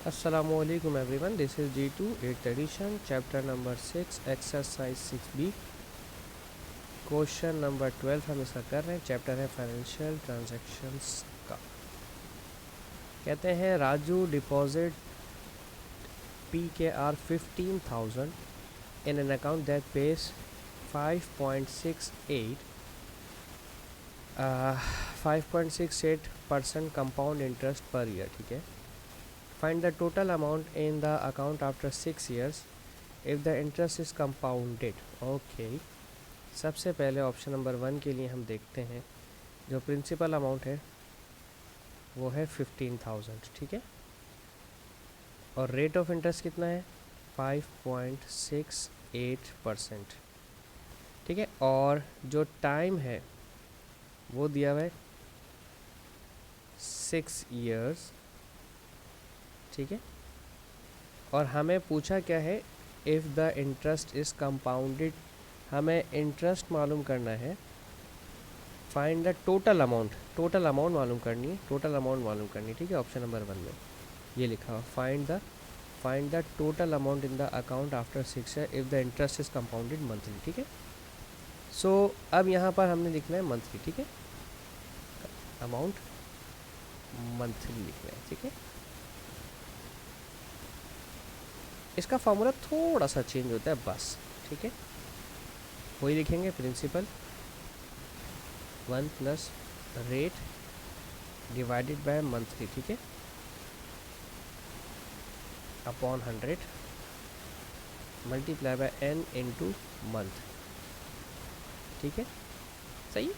Assalamualaikum everyone, this is G2 8th edition, chapter number 6, exercise 6B, question number 12 हम इसका कर रहे हैं। चैप्टर है फाइनेंशियल ट्रांजैक्शंस का। कहते हैं Raju deposit P K R 15,000 in an account that pays 5.68% compound interest per year. ठीक है, find the total amount in the account after 6 years if the interest is compounded. Okay, सबसे पहले option number 1 के लिए हम देखते हैं। जो प्रिंसिपल अमाउंट है वो है 15,000। ठीक है, और रेट ऑफ इंटरेस्ट कितना है 5.68%। ठीक है, और जो टाइम है वो दिया हुआ है 6 years। ठीक है, और हमें पूछा क्या है, if the interest is compounded. हमें इंटरेस्ट मालूम करना है। Find the total amount, total amount मालूम करनी है, टोटल अमाउंट मालूम करनी है। ठीक है, ऑप्शन नंबर 1 में ये लिखा हुआ, find the total amount in the account after 6 years if the interest is compounded monthly. ठीक है, सो अब यहाँ पर हमने लिखना है मंथली। ठीक है, अमाउंट मंथली लिखना है। ठीक है, इसका फॉर्मूला थोड़ा सा चेंज होता है बस। ठीक है, वही लिखेंगे, principal 1 plus rate divided by monthly. ठीक है, upon 100 multiply by n into month. ठीक है, सही है,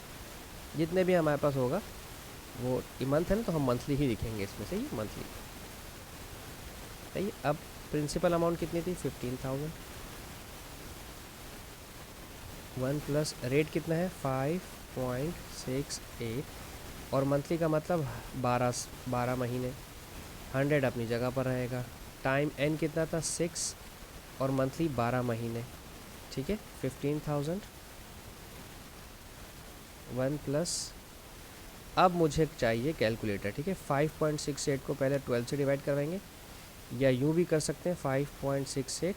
जितने भी हमारे पास होगा वो मंथ है ना, तो हम मंथली ही लिखेंगे इसमें। सही है, मंथली। सही है, अब प्रिंसिपल अमाउंट कितनी थी 15,000। 1 प्लस रेट कितना है 5.68, और मंथली का मतलब 12 महीने। 100 अपनी जगह पर रहेगा। टाइम n कितना था 6, और मंथली 12 महीने। ठीक है, 15,000 1 प्लस, अब मुझे चाहिए कैलकुलेटर। ठीक है, 5.68 को पहले 12 से डिवाइड करवाएंगे, या यूँ भी कर सकते हैं 5.68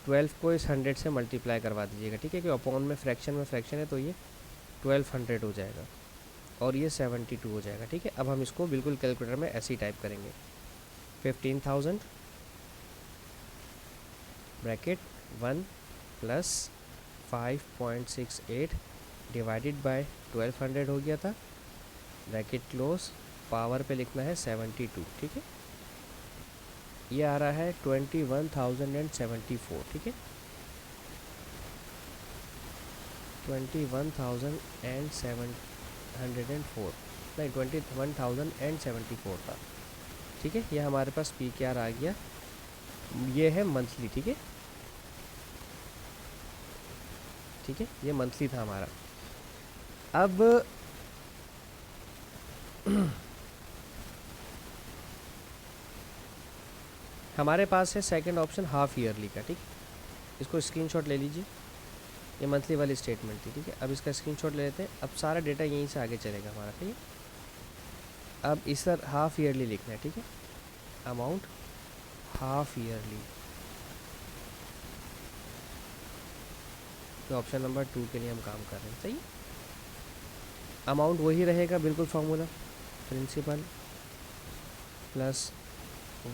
12 को इस 100 से मल्टीप्लाई करवा दीजिएगा। ठीक है, कि अपॉन में फ्रैक्शन है, तो ये 1200 हो जाएगा और ये 72 हो जाएगा। ठीक है, अब हम इसको बिल्कुल कैलकुलेटर में ऐसे ही टाइप करेंगे, 15,000 ब्रैकेट 1 प्लस 5.68 डिवाइडेड बाय 1200 हो गया था, ब्रैकेट क्लोज, पावर पे लिखना है 72। ठीक है, ये आ रहा है 21,074। ठीक है, 21,704 नहीं, 21,074 था। ठीक है, ये हमारे पास पी के आर आ गया, ये है मंथली। ठीक है, ठीक है, ये मंथली था हमारा। अब हमारे पास है सेकंड ऑप्शन हाफ ईयरली का। ठीक, इसको स्क्रीनशॉट ले लीजिए, ये मंथली वाली स्टेटमेंट थी। ठीक है, अब इसका स्क्रीनशॉट ले लेते हैं। अब सारा डेटा यहीं से आगे चलेगा हमारा। ठीक है, अब इस पर हाफ ईयरली लिखना है। ठीक है, अमाउंट हाफ ईयरली, तो ऑप्शन नंबर 2 के लिए हम काम कर रहे हैं। सही, अमाउंट वही रहेगा, बिल्कुल फार्मूला, प्रिंसिपल प्लस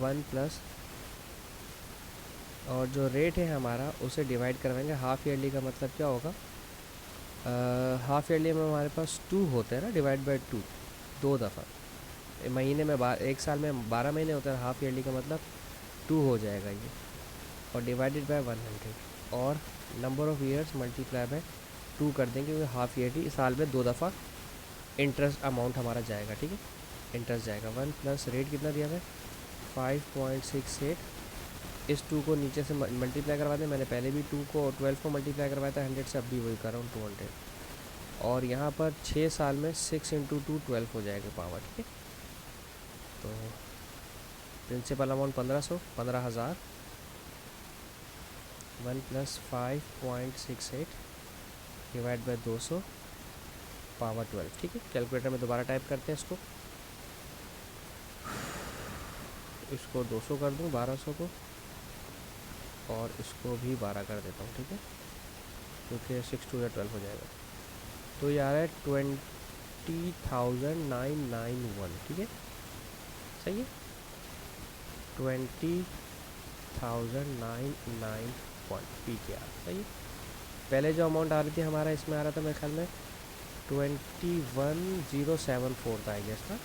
1 प्लस, और जो रेट है हमारा उसे डिवाइड करवाएंगे। हाफ़ ईयरली का मतलब क्या होगा, हाफ़ ईयरली में हमारे पास 2 होते हैं ना, डिवाइड बाय 2 2 दफ़ा। महीने में एक साल में 12 महीने होते हैं, हाफ़ ईयरली का मतलब 2 हो जाएगा ये, और डिवाइडेड बाय 100, और number of years multiply by 2 कर देंगे, क्योंकि हाफ़ ईयरली साल में 2 दफ़ा इंटरेस्ट अमाउंट हमारा जाएगा। ठीक है, इंटरेस्ट जाएगा। 1 प्लस रेट कितना दिया है 5.68, इस 2 को नीचे से मल्टीप्लाई करवा दें। मैंने पहले भी 2 को 12 को मल्टीप्लाई करवाया था 100 से, अब भी वही कर रहा हूँ 200, और यहाँ पर 6 साल में 6 इंटू 2 12 हो जाएगा पावर। ठीक है, तो principal amount 15,000 1 plus 5.68 divide by 200 power 12। ठीक है, कैलकुलेटर में दोबारा टाइप करते हैं इसको, इसको 200 कर दूँ, 1200 को, और इसको भी 12 कर देता हूँ, ठीक है, क्योंकि 6 2 12 हो जाएगा। तो ये आ रहा है 20,991, ठीक है, सही है, 20,991 PKR, सही है। पहले जो अमाउंट आ रही थी हमारा, इसमें आ रहा था मेरे ख्याल में 21,074 था, आई गेस था,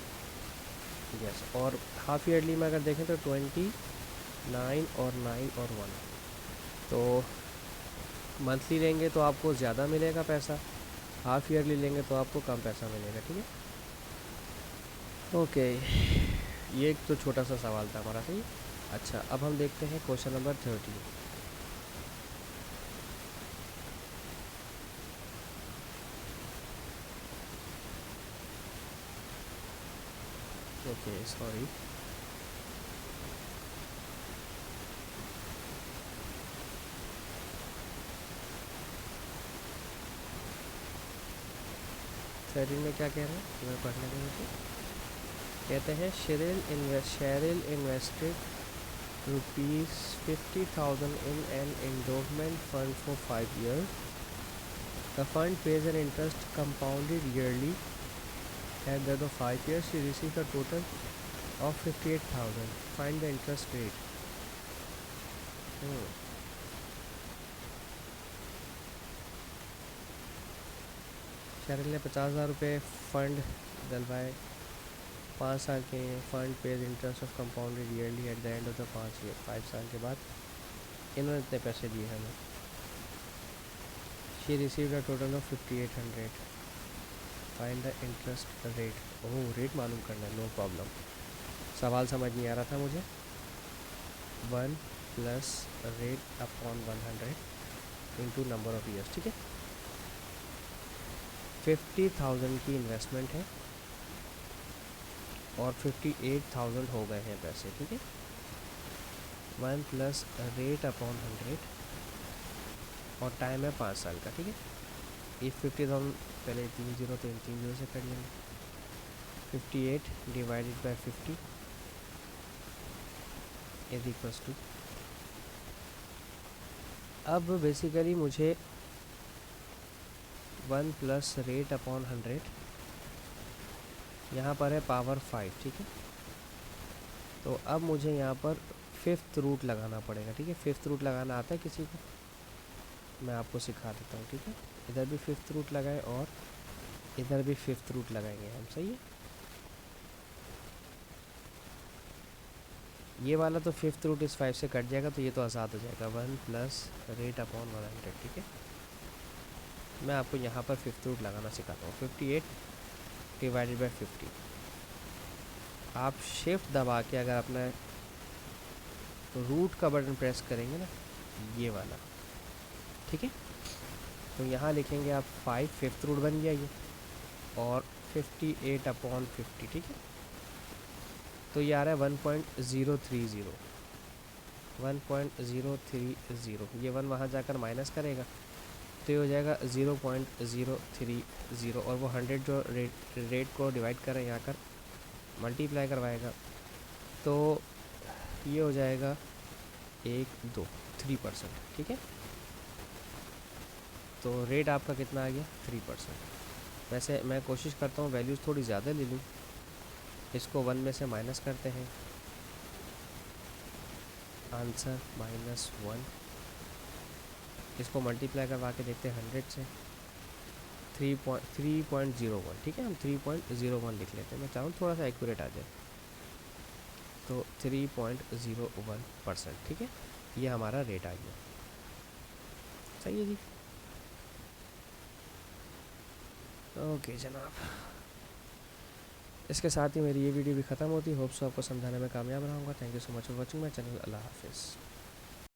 यस। और हाफ ईयरली में अगर देखें तो 29 और 9 और 1। तो मंथली लेंगे तो आपको ज़्यादा मिलेगा पैसा, हाफ ईयरली लेंगे तो आपको कम पैसा मिलेगा, ठीक है। ओके, ये एक तो छोटा सा सवाल था हमारा, सही। अच्छा, अब हम देखते हैं question number 30। Okay, sorry, thirty में क्या कह रहे हैं, मैं पढ़ने में मुझे कहते हैं Sherrill invested ₹50,000 in an endowment fund for 5 years. The fund pays an interest compounded yearly. At the end of 5 years, she received a total of 58,000. Find the interest rate. Sheryl ने 50,000 रुपये फंड डलवाए, 5 साल के fund pays interest of compounded yearly at the end of the 5 साल के बाद इन्होंने इतने पैसे दिए हमें। She received a total of 5,800। Find the interest rate. Oh, rate मालूम करना है, नो प्रॉब्लम। सवाल समझ नहीं आ रहा था मुझे। 1 plus rate upon 100 into number of years, ठीक है। 50,000 की इन्वेस्टमेंट है और 58,000 हो गए हैं पैसे, ठीक है। 1 प्लस रेट अपॉन 100 और टाइम है 5 साल का, ठीक है। ये 50,000 पहले 3 जीरो तो इन 3 जीरो से कर लेंगे। 58 divided by 50 is equals to, अब बेसिकली मुझे 1 प्लस रेट अपॉन 100, यहाँ पर है पावर 5, ठीक है। तो अब मुझे यहाँ पर 5th रूट लगाना पड़ेगा, ठीक है। 5th रूट लगाना आता है किसी को? मैं आपको सिखा देता हूँ, ठीक है। इधर भी 5th रूट लगाए और इधर भी 5th रूट लगाएंगे हम, सही है। ये वाला तो 5th रूट इस 5 से कट जाएगा, तो ये तो आज़ाद हो जाएगा। 1 प्लस रेट अपॉन 100, ठीक है। मैं आपको यहाँ पर 5th रूट लगाना सिखाता हूँ। 58 डिवाइडेड बाई 50। आप शिफ्ट दबा के अगर अपना रूट का बटन प्रेस करेंगे ना, ये वाला, ठीक है, तो यहाँ लिखेंगे आप 5, 5th रूट बन गया ये, और 58 अपॉन 50, ठीक है। तो ये आ रहा है 1.030, 1.030। ये 1 वहाँ जाकर माइनस करेगा तो ये हो जाएगा 0.030, और वो 100 जो रेट को डिवाइड कर रहे हैं यहाँ कर मल्टीप्लाई करवाएगा, तो ये हो जाएगा 3%, ठीक है। तो रेट आपका कितना आ गया? 3%। वैसे मैं कोशिश करता हूँ वैल्यूज़ थोड़ी ज़्यादा ले लूँ। इसको 1 में से माइनस करते हैं, आंसर -1। इसको मल्टीप्लाई करवा के देखते हैं 100 से, 3.01, ठीक है। हम 3.01 लिख लेते हैं, मैं चाहूँ थोड़ा सा एक्यूरेट आ जाए, तो 3.01%, ठीक है। ये हमारा रेट आ गया, सही है जी। ओके जनाब, इसके साथ ही मेरी ये वीडियो भी ख़त्म होती है। होप सो आपको समझाने में कामयाब रहूँगा। Thank you so much for watching my channel. अल्लाह हाफिज़।